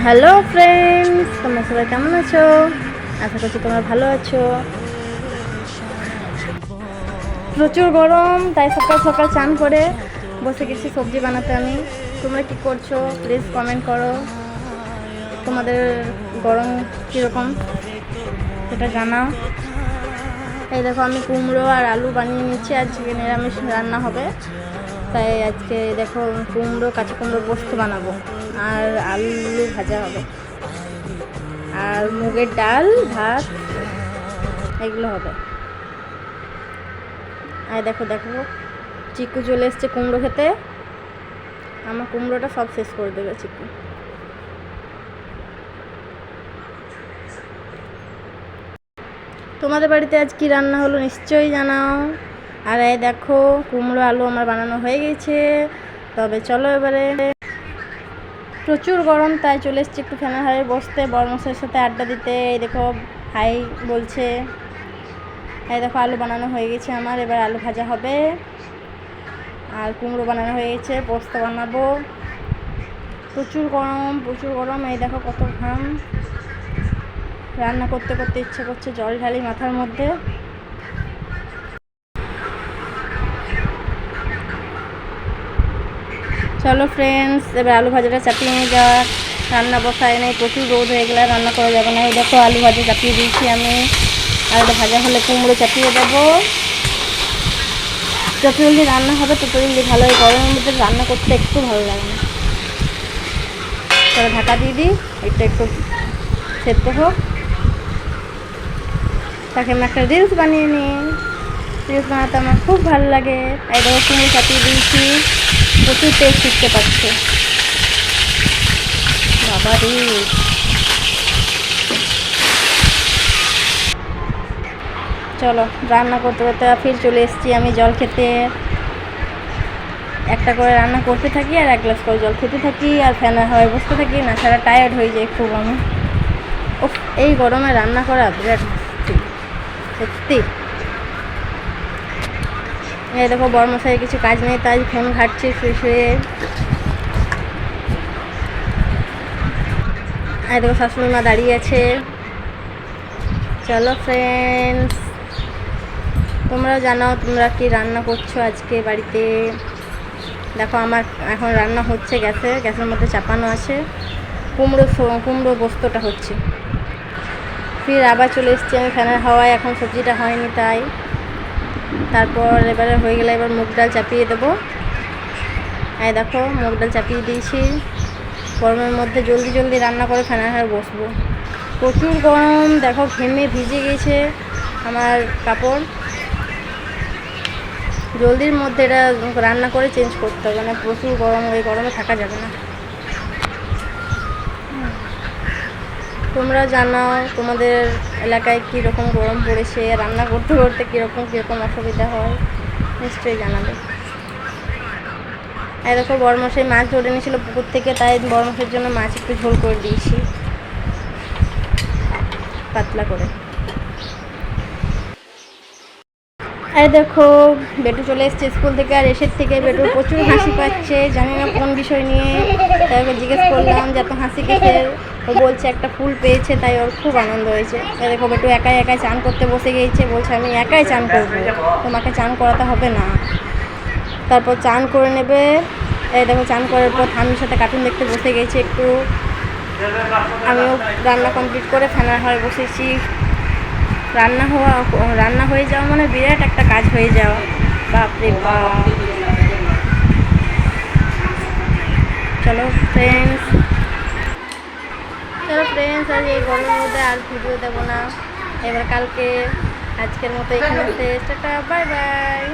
Hello friends, তোমরা সবাই কেমন আছো? আশা করছি তোমরা ভালো আছো। প্রচুর গরম, তাই সকাল সকাল চান করে বসে গেছি সবজি বানাতে। আমি তোমরা কি করছো প্লিজ কমেন্ট করো। তোমাদের গরম কীরকম সেটা জানাও। এই দেখো, আমি কুমড়ো আর আলু বানিয়ে নিচ্ছি। আজকে নিরামিষ রান্না হবে, তাই আজকে দেখো কাঁচা কুমড়ো পোস্ত বানাবো, আর আলু ভাজা হবে, আর মুগের ডাল, ভাত, এগুলো হবে। আর দেখো দেখো চিকু চলে এসছে কুমড়ো খেতে। আমার কুমড়োটা সব শেষ করে দেবে চিকু। তোমাদের বাড়িতে আজ কি রান্না হলো নিশ্চয়ই জানাও। আর এই দেখো কুমড়ো আলু আমার বানানো হয়ে গেছে। তবে চলো এবারে, প্রচুর গরম তাই চলে এসছি একটু ফ্যানের হাওয়ায় বসতে, বড়মশাইয়ের সাথে আড্ডা দিতে। এই দেখো হাই বলছে। এই দেখো আলু বানানো হয়ে গেছে আমার, এবার আলু ভাজা হবে। আর কুমড়ো বানানো হয়ে গেছে, পোস্ত বানাবো। প্রচুর গরম প্রচুর গরম। এই দেখো কত ঘাম, রান্না করতে করতে ইচ্ছে করছে জল ঢালি মাথার মধ্যে। চলো ফ্রেন্ডস, এবার আলু ভাজাটা চাপিয়ে নিয়ে যাওয়া। রান্না বসায় নেই, প্রচুর রোদ হয়ে গেলে রান্না করা যাবে না। এই দেখো আলু ভাজা চাপিয়ে দিয়েছি আমি, আর এটা ভাজা হলে কুমড়ো চাপিয়ে দেবো। যত জলদি রান্না হবে তত জলদি ভালো। হয় গরমের মধ্যে রান্না করতে একটু ভালো লাগে না। তাহলে ঢাকা দিয়ে দিই, এটা একটু সেদ্ধ হোক। তাকে আমি একটা রিলস বানিয়ে নিই। রিলস বানাতে আমার খুব ভালো লাগে। এই দেখো কুমড়ো চাপিয়ে দিয়েছি, প্রচুর তেল শিখতে পারছে বাবা রে। চলো রান্না করতে করতে ফির চলে এসেছি আমি জল খেতে। একটা করে রান্না করতে থাকি আর এক গ্লাস করে জল খেতে থাকি, আর ফ্যানের হাওয়ায় বসতে থাকি। না ছাড়া টায়ার্ড হয়ে যায় খুব আমি। ওফ, এই গরমে রান্না করা বিরাট সত্যি। এই দেখো বড়মশাইয়ের কিছু কাজ নেই, তাই ফোন ঘাটছি শুয়ে শুয়ে। এই দেখো শাশুড়ি মা দাঁড়িয়ে আছে। চলো ফ্রেন্ডস, তোমরা জানাও তোমরা কি রান্না করছো আজকে বাড়িতে। দেখো আমার এখন রান্না হচ্ছে গ্যাসের মধ্যে চাপানো আছে। কুমড়ো পোস্তটা হচ্ছে। ফির আবার চলে এসেছি আমি ফ্যানের হাওয়ায়, এখন সবজিটা হয়নি তাই। তারপর এবারে হয়ে গেলে এবার মুগ ডাল চাপিয়ে দেবো। এই দেখো মুগ ডাল চাপিয়ে দিয়েছি। গরমের মধ্যে জলদি জলদি রান্না করে ফ্যানের হাওয়ায় বসবো। প্রচুর গরম, দেখো ঘেমে ভিজে গেছে আমার কাপড়। জলদির মধ্যে এটা রান্না করে চেঞ্জ করতে হবে, না প্রচুর গরম, ওই গরমে থাকা যাবে না। তোমরা জানাও তোমাদের এলাকায় কীরকম গরম পড়েছে, রান্না করতে করতে কীরকম অসুবিধা হয় নিশ্চয়ই জানাবে। এরকম বড়মশাই মাছ ধরে নিয়েছিল পুকুর থেকে, তাই বড়মশাইয়ের জন্য মাছ একটু ঝোল করে দিয়েছি পাতলা করে। আর দেখো বেটু চলে এসছে স্কুল থেকে, আর এসের থেকে বেটুর প্রচুর হাসি পাচ্ছে, জানি না কোন বিষয় নিয়ে। তাই ওকে জিজ্ঞেস করলাম যে এত হাসি কিসের। ও বলছে একটা ফুল পেয়েছে, তাই ওর খুব আনন্দ হয়েছে। দেখো বেটু একাই চান করতে বসে গিয়েছে, বলছে আমি একাই চান করবো, তোমাকে চান করাতে হবে না। তারপর চান করে নেবে। এই দেখো চান করার পর ঠাম্মির সাথে কার্টুন দেখতে বসে গেছে একটু। আমিও রান্না কমপ্লিট করে ফ্যানের হাওয়ায় বসেছি। রান্না হয়ে যাওয়া মানে বিরাট একটা কাজ হয়ে যাওয়া, বাপরে বাপ। চলো ফ্রেন্ডস, আজ এই গরমের মধ্যে আর ভিডিও দেবো না। এবার কালকে, আজকের মতো এখানে শেষ। Tata, bye bye.